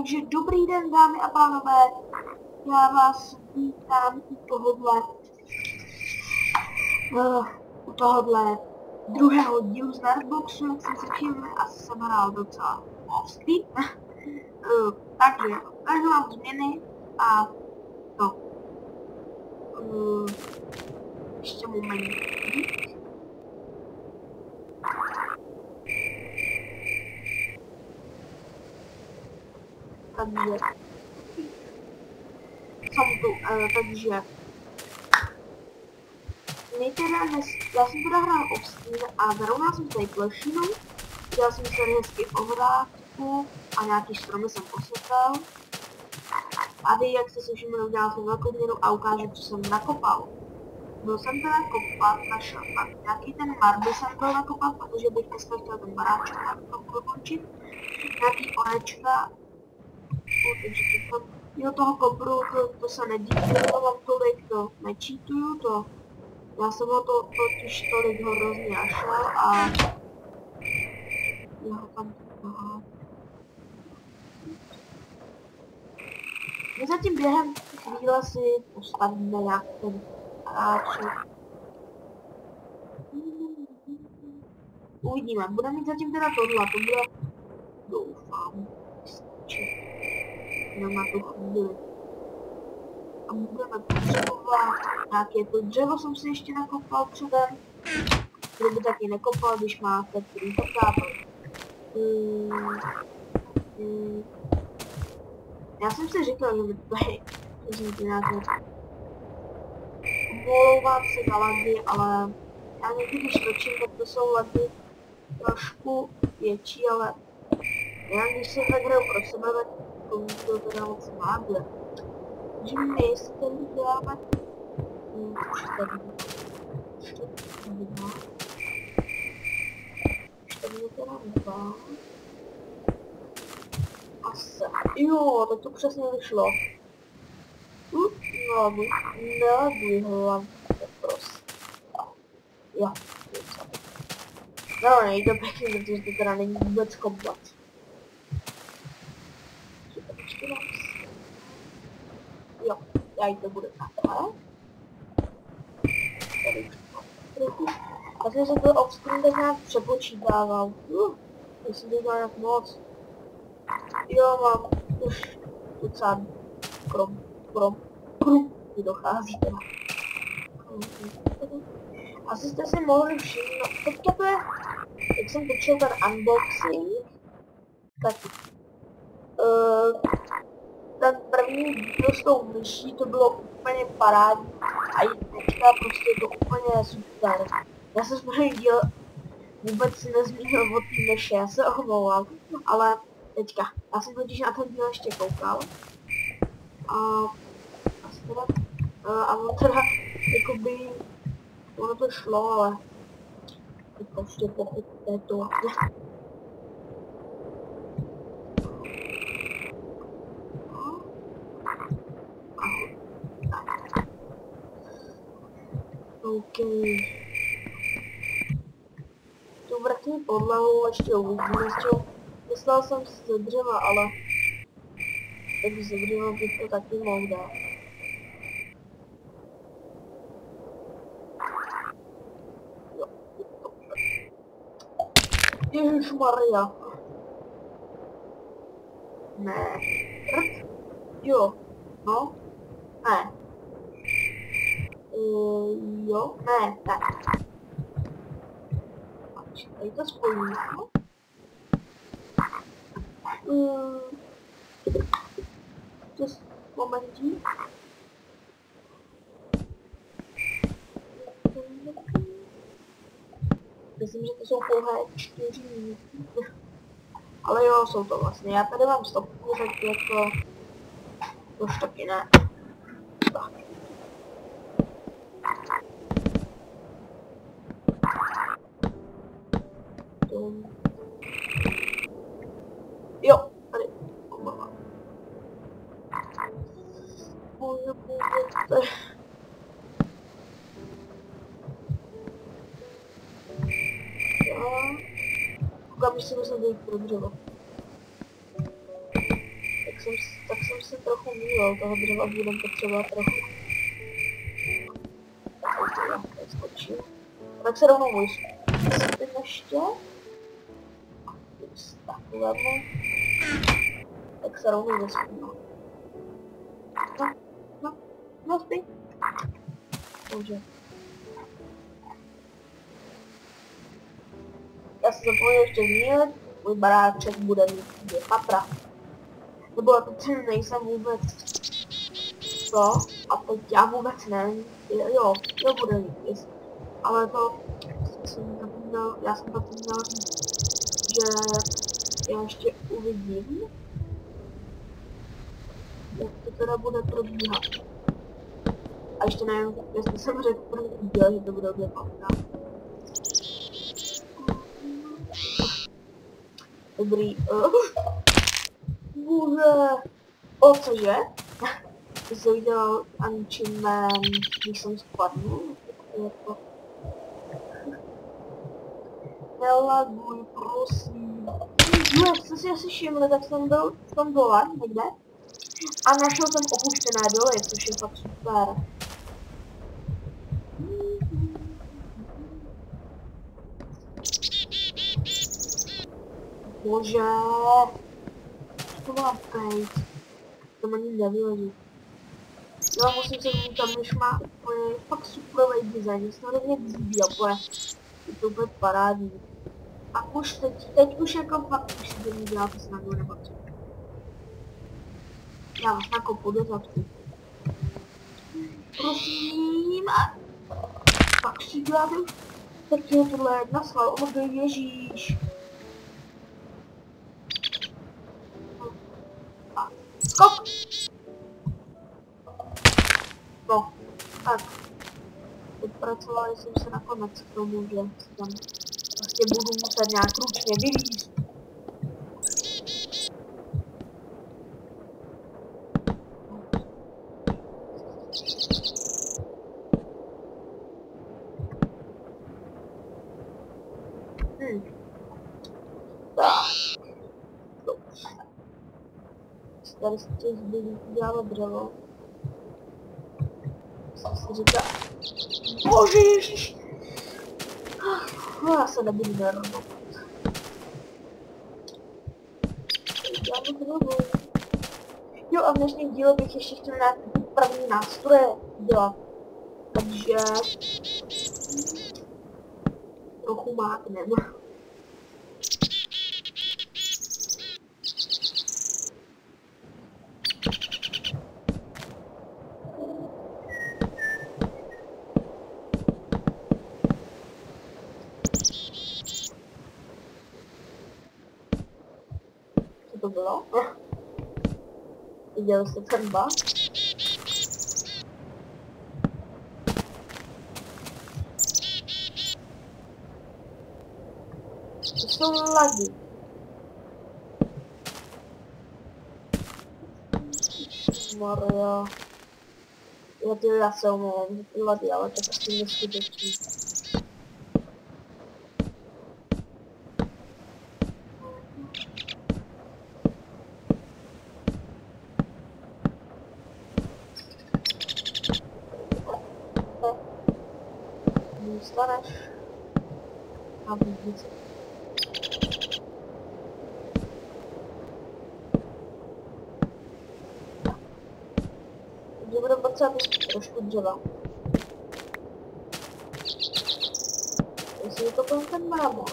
Takže dobrý den, dámy a pánové, já vás vítám u tohohle druhého dílu z Nerdboxu, jak jsem se všiml, asi jsem hrál docela ostrý. Takže ukážu vám změny a to. Ještě moment. Takže já jsem teda hrál off-screen a zarovnal jsem tady plešinu, dělal jsem tady hezky ohrádku a nějaký stromy jsem posvětal. A vy, jak jste si všimli, udělal jsem velkou změnu a ukážu, co jsem nakopal. Byl jsem teda kopat, našel nějaký ten marby jsem byl nakopat, protože bych dneska chtěl ten baráček dokončit. Nějaký orečka. Jo, toho kopru, to se nedílám tolik, to nečítuju, to. Já jsem ho to totiž tolik hrozně našel a já ho tam my zatím během chvíle si postavíme nějak ten hráček. Uvidíme, bude mít zatím teda tohle, to bude, doufám, stačit. Jenom na tu chvíli. A budeme potřebovat nějaké to dřevo, jsem si ještě nakopal předem. Kdyby taky nekopal, když máte printerkátor. Já jsem si říkal, že by tady vezměte nějaké omlouvám se na lagy, ale já někdy když točím, tak to jsou lagy trošku větší, ale já když se tak hraju pro sebe, tak to teda moc máble. Takže my jestli tady děláme už tady teda dva. Asi. Jo, tak to přesně vyšlo. No, nebuji hlavně prostě. Jo, no, nejde pěkně, protože to teda není vůbec komplet. Jo, já jí to budu takhle. Tady trochu. Já jsem se to off-screen tak nějak přepočítával. Jestli to dělá nějak moc. Jo, mám už docela krom mi dochází teda. Asi jste si mohli všimnout, teďka to je, jak jsem točil ten unboxing, tak ten první díl s tou myší, to bylo úplně parádní a i teďka prostě je to úplně super. Já jsem první díl vůbec nezmínil o té myši, já se omlouvám, ale teďka, já jsem totiž na ten díl ještě koukal a on teda, jakoby, ono to šlo, ale to prostě pochopíte to. OK. Tu vrchní podlahu ještě uvidíme, myslel jsem si ze dřeva, ale tak ze dřeva bych to taky mohl dát. Ježišmarja. Ne. Jo. No. Ne. Jo. Ne. Tak. Tady to spojíme. Just momentík. Myslím, že to jsou pouhé 4 minuty. Ale jo, jsou to vlastně. Já tady mám stopku, tak jako už taky ne. Tak. Jo, tady. Můžete. Koukám, že se musím dojít pro dřevo. Tak tak jsem se trochu mýlil, toho dřeva budeme potřebovat trochu. Tak skočím. Tak se rovnou můj zpět ještě. Takhle. Tak se rovnou zaspím. No spí. Dobře. Já se zapomněl ještě zmínit, můj baráček bude mít 2 patra. Nebo teď nejsem vůbec to, a teď já vůbec nevím, jo, bude mít jist. Ale to jsem zapomněl, já jsem zapomněl říct, že já ještě uvidím, jak to teda bude probíhat. A ještě nevím, jestli jsem řekl první díl, že to bude 2 patra. Dobrý, bože, o cože? To jsem udělal achievement, když jsem spadnul, jako... Nelaguj, prosím. Jo, co si asi všimli, tak jsem byl v tom dole, někde. A našel jsem opuštěné doly, což je fakt super. Bože, to má být. To ani nevyleží. Já musím se zmínit tam, když má úplně fakt superový design, že se hrozně líbí a bude. Je to úplně parádní. A už teď už jako fakt už si dělí dělat snadu nebo co. Já vás nakopu do zadku. Prosím. Pak si děláte. Tak je tohle jedna sval, ježíš. Skok! No, tak. Odpracovali jsem se nakonec k tomu, že tam prostě budu muset nějak ručně vylízt. Tak. Dobře. Tady se děláme dřevo. Co se říká? Bože ježiš! No já se nebudu nervovat. Děláme dřevo. Jo a v dnešním díle bych ještě chtěl nějaký první nástroje dělat. Takže... trochu máknem. To bylo? Viděli jste třeba? To jsou lagy. Maria. Já se omlouvám, ty lagy, ale to prostě neskutečný. Dostaneš a vidíte. Takže budeme potřebovat trošku dřeva. Jestli je to ten mrámor.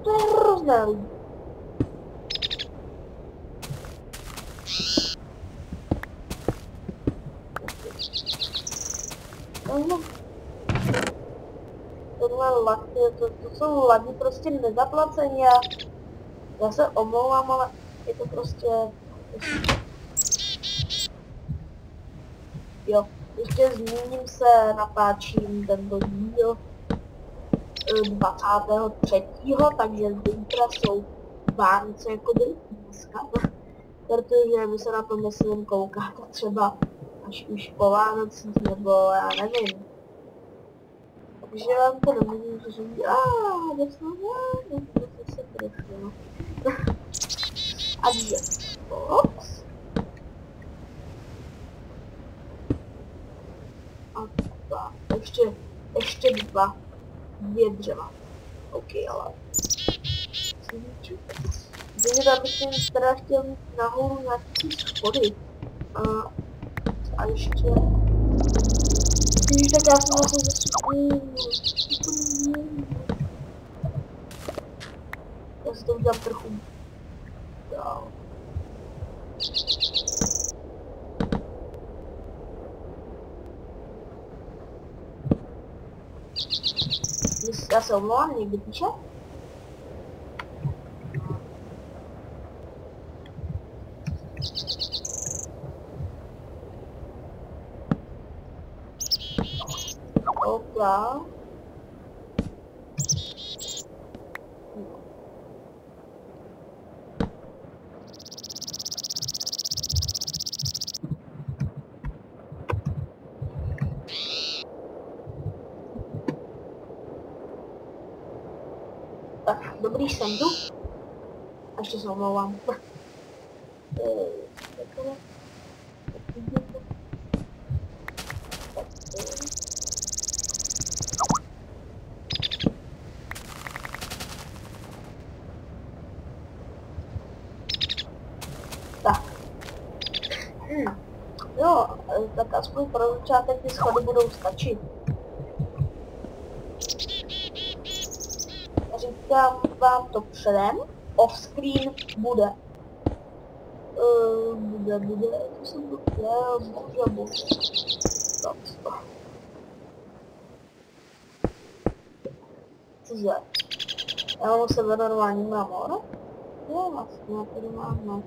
To je hrozné lidi. Tohle lag, to jsou lagy prostě nezaplacení a já se omlouvám, ale je to prostě... Jo, ještě zmíním se, natáčím tento díl 23. takže zítra jsou Vánoce jako dneska, protože my se na to myslím koukat třeba až už po Vánocích, nebo já nevím. Takže vám to nemůžu říct, něco se trefilo. A box. A dva. Ještě dvě dřeva. OK, ale... Takže tam bych teda chtěl mít nahoru nějaký schody. A ještě... Když tak já jsem vlastně já si to udělám trochu dál. Já se omlouvám, někdy píše? OK. Tak, dobrý, jsem tu. A ještě se omlouvám. Tak. Jo, tak aspoň pro začátek ty schody budou stačit. Říkám vám to předem, off-screen bude. Bude, to jsem to chtěl, bože. Cože? Já mám u sebe normální mramor? Jo, vlastně, tady máme.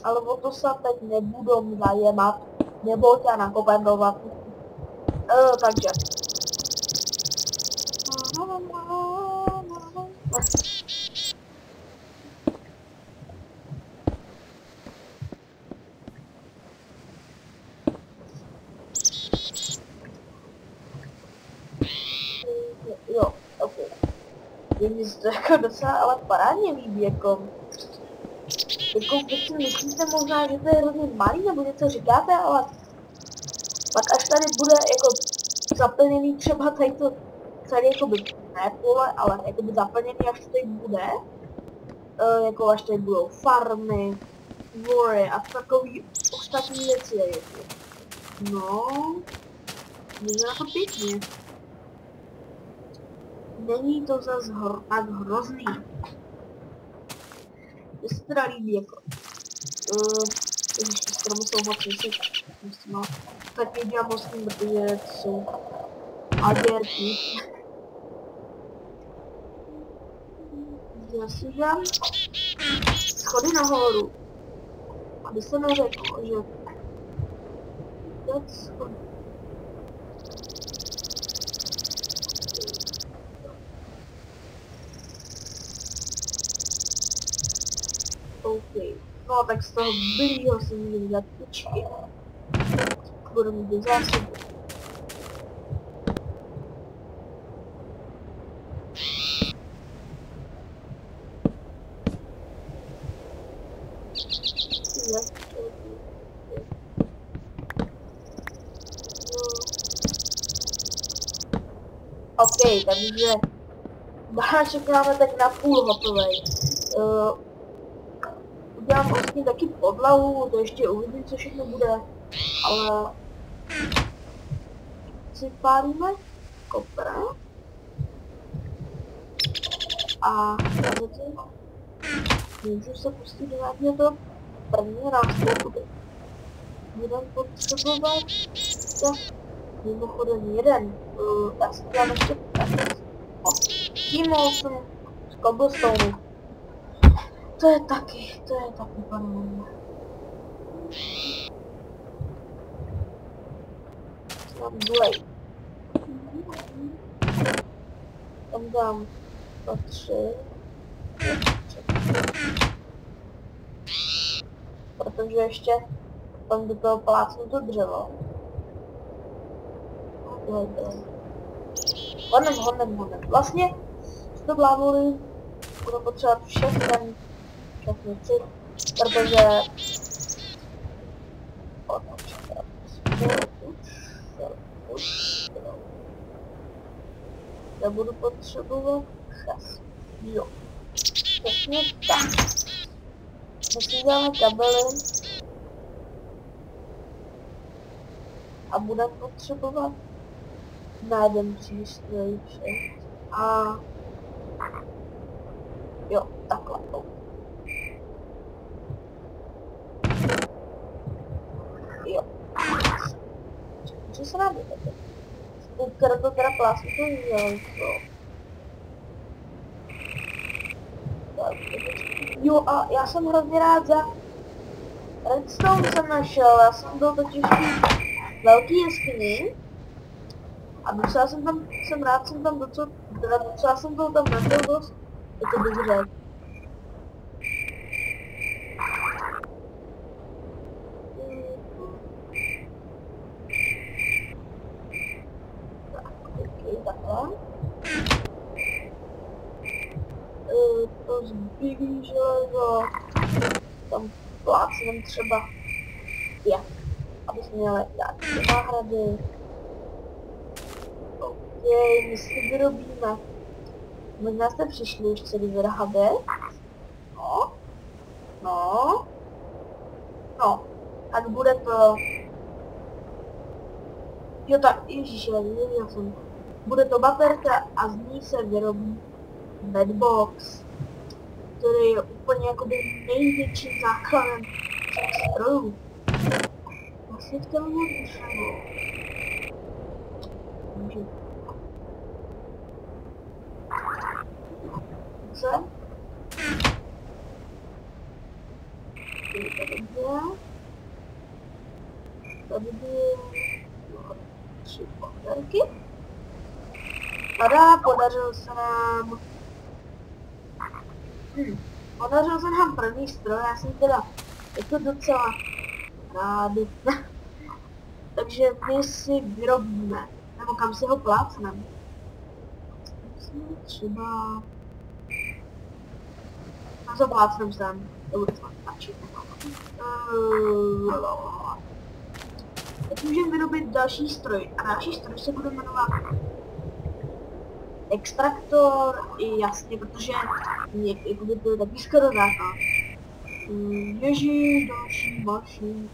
Ale o to se teď nebudu zajímat, nebo tě nakopendovat. Takže. Jo, ok. Mně se to jako docela ale parádně líbí, jako když si myslíte možná, že to je hrozně malý, nebo něco říkáte, ale pak až tady bude jako zaplněný třeba tady to celé jakoby ne pole, ale jakoby zaplněný, až to tady bude, jako až tady budou farmy, dvory a takový ostatní věci, jako. No, je na to pěkně. Není to zase tak hrozný. Mně se teda líbí, jako. Když ty stromy jsou moc vysoké, tak je dělám vlastně, protože to jsou aděrky. Já si dám schody nahoru, aby se neřeklo, že to je schody. OK. No tak z toho bylýho si můžu dát tyčky. Budu mít do zásobu. OK, takže baráček máme tak na půl hotovej. Udělám vlastně taky podlahu, to ještě uvidím, co všechno bude, ale si pálíme kopr a můžu se pustit do nějakého prvního nástupu. Jeden potřebovat, mimochodem jeden, já si dělám ještě tímou jsem z cobblestone. To je taky panovně. Tam blade. Tam dám 3. Protože ještě tam do toho plácnu to dřevo. Honem. Vlastně to bláboli budu potřebovat všechny věci, protože já budu potřebovat chas. Jo. Přesně tak. Musím dáme kabely a budeme potřebovat na jeden přístroj a jo, takhle. Jo. Co se nám bude? Spouka to teda plásnu to udělal, jo, a já jsem hrozně rád za redstone jsem našel, já jsem byl totiž velký jeskyni a docela jsem rád jsem tam docela jsem byl tam našel dost, to bych řekl. Takhle. To zbylý železo, tam plácnem třeba 5, aby jsme měli nějaké náhrady. OK, my si vyrobíme. Možná jste přišli už celý vyrhabě. No, tak bude to. Jo tak, ježiši, nevěděl jsem. Bude to baterka a z ní se vyrobí bedbox, který je úplně jakoby největším základem strojů. Vlastně v tom vyšlo. Můžu. Co? Tady byly 3 baterky. Podařil se nám první stroj, já jsem teda jako docela rád. Takže my si vyrobíme, nebo kam si ho plácneme. Třeba... A co plácnem sem, to bude snad stačit. Teď můžeme vyrobit další stroj a další stroj se bude jmenovat extraktor, i jasně, protože jakoby to je taky skoro základ. Ježí, další mašinky.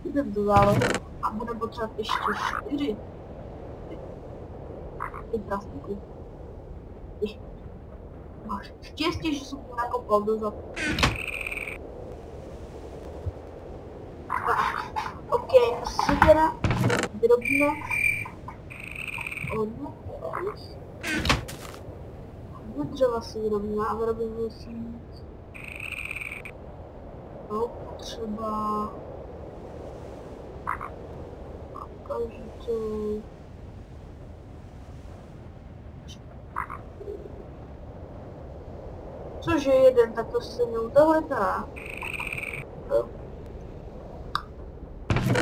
Jdem to dále a budeme potřebovat ještě 4. Ty prasníky. Máš štěstí, že jsem to nakopal dozad. OK, si teda vyrobíme dřeva si vyrobíme a vyrobíme si třeba každý cože jeden, tak to se neutahle teda.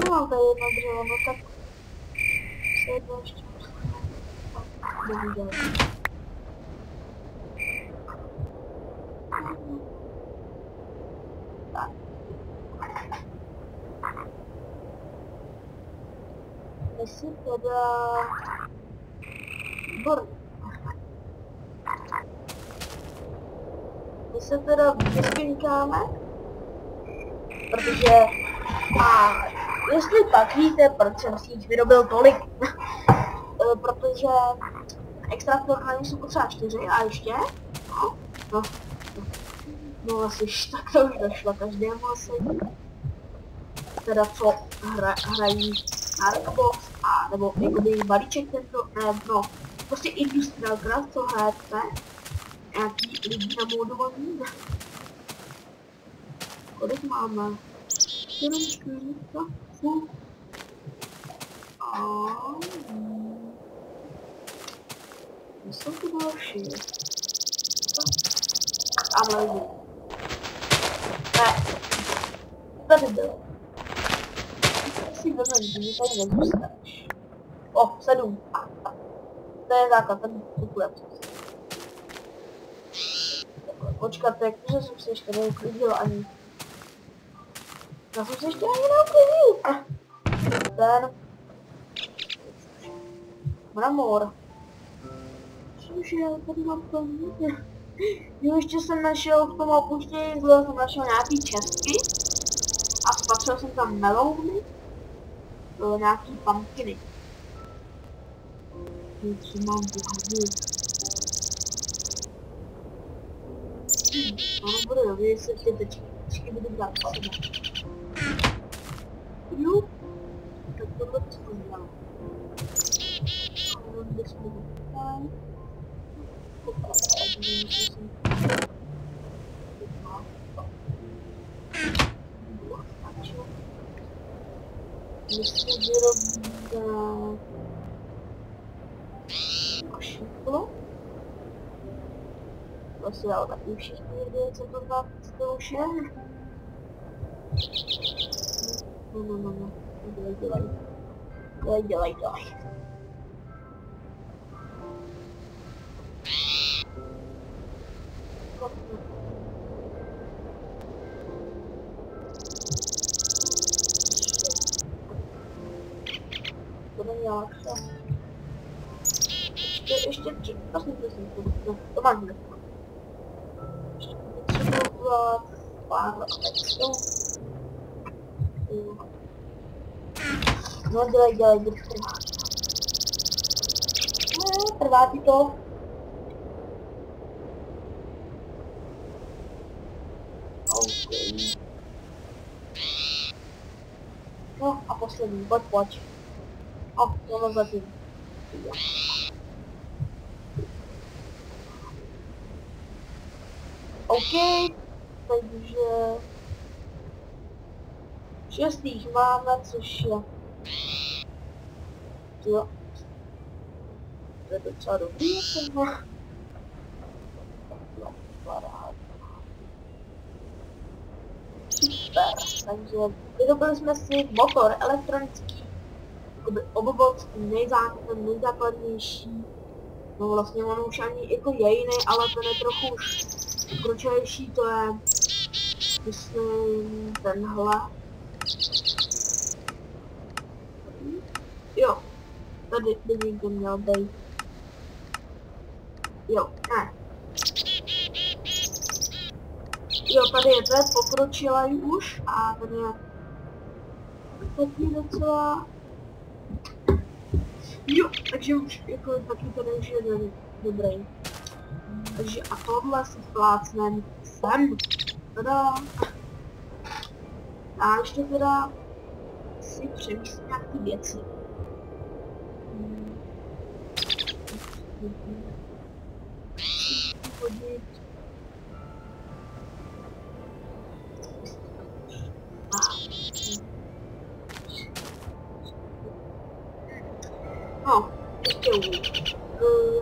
Mám tady jedno dřevo, no tak se jedno ještě bohužel. Tak. My si teda... Výborně. My se teda vyspinkáme, protože... A jestli pak víte, proč jsem si jich vyrobil tolik, protože extraktor na ní jsou potřeba 4 a ještě, no asi tak to už došlo každému asi, teda co hrají Hardbox a nebo jakoby balíček tento, no, prostě Industrial Craft, co hrajete, nějaký lidi na modování, kolik máme? 7, 4, 5, a jsou to další. A mlezí. Ne. Tady bylo. Si vezmeš, že tady nezůstaneš. O, 7. To je základ, ten kupuje. Počkat, takže jsem se ještě neuklidil ani. Já jsem se ještě ani neuklidil. Ten. Mramor. Cože, tady mám to mít. Jo, ještě jsem našel v tom opuštění zle, jsem našel nějaký čestky. A spatřil jsem tam melouny. Bylo nějaký pumpkiny. Co mám bohatě. No, bude dobrý, jestli ještě tečky budu brát. Jo, tak tohle to jsme dělali. A kde jsme tady? Musím vyrobit šiplo. To si dal taky všichni vědět, co to už je. No. Dělej. To není látka. Ještě prosím, to máš hned. Ještě potřebuji udělat pár textů. No dělej, trvá ti to. Okay. No a poslední, pojď. Tohle zatím. OK, takže 6 jich máme, což je... Jo. To je docela dobrý, tohle. No, paráda. Super, takže vyrobili jsme si motor elektronický, jakoby oboboc, nejzákladnější. No vlastně on už ani jako je jiný, ale ten je trochu už pokročilejší, to je, myslím, tenhle. Jo, tady by někdo měl být. Jo, ne. Jo, tady je ten pokročilej už a ten je taky docela... Jo, takže už jako taky tady už je dobrý. Takže a tohle si vplácnem sem. Tada. A ještě teda si přemýšlím nějak ty věci. No, ještě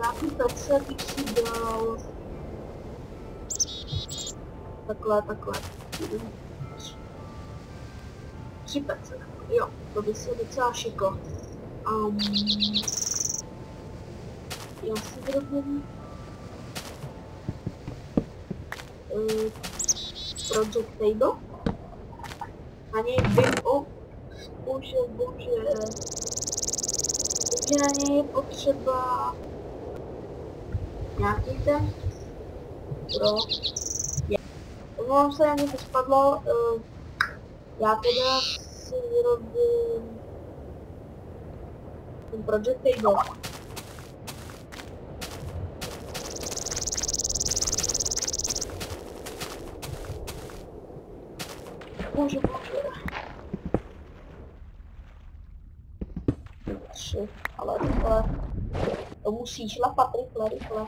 nějaký pece bych si dal takhle. 3 pece, jo, to by se docela šiklo. Já si vyrobím Project Table. Na něj vím, bože, takže na něj je potřeba nějaký ten pro... Omlouvám se, jak mi to spadlo, já teda si vyrobím ten Project Table. Bože. 3, ale rychle. To musí šlapat rychle.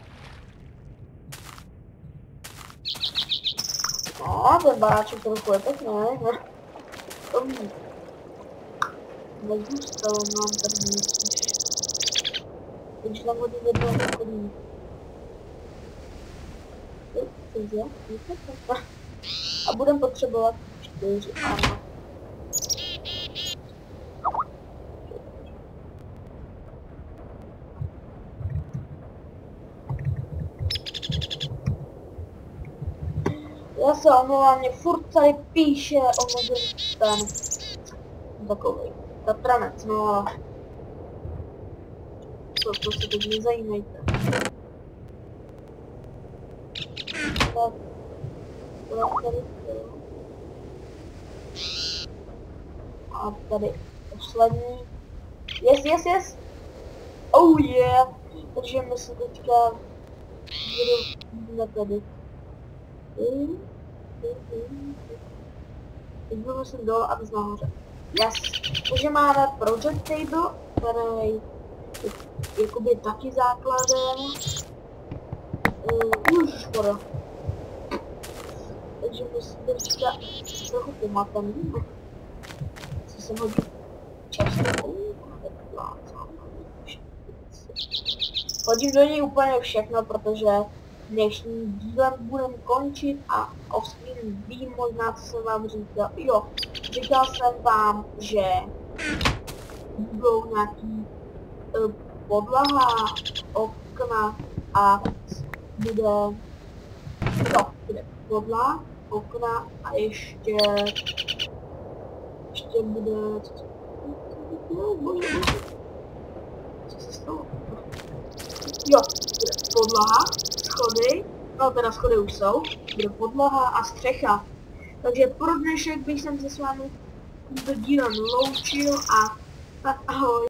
No, ten baráček trochu je pěkný, ne? To ví. Nezůstalo nám tady nic. Takže tam hodně jednou chodí. A budeme potřebovat 4, ano. Já se omlouvám, mě furt tady píše omezený ten takovej Tatranec, no ale to se teď nezajímejte. Tak, tady, a tady poslední. Yes. Oh yeah. Takže my se teďka budeme tady. Teď budu se dole a jít nahoře. Yes. Takže máme project table, který je jakoby taky základem. Už škoda. Takže my se teďka trochu pomateme. Co se hodí často. Hodím do něj úplně všechno, protože dnešní dílem budeme končit a off-screen vím možná, co jsem vám říkal. Jo, říkal jsem vám, že budou nějaký podlaha, okna a bude podlaha, okna a ještě bude, co se stalo? Jo, bude podlaha, schody, no teda schody už jsou, bude podlaha a střecha. Takže pro dnešek bych se s vámi tímto dílem loučil a tak ahoj.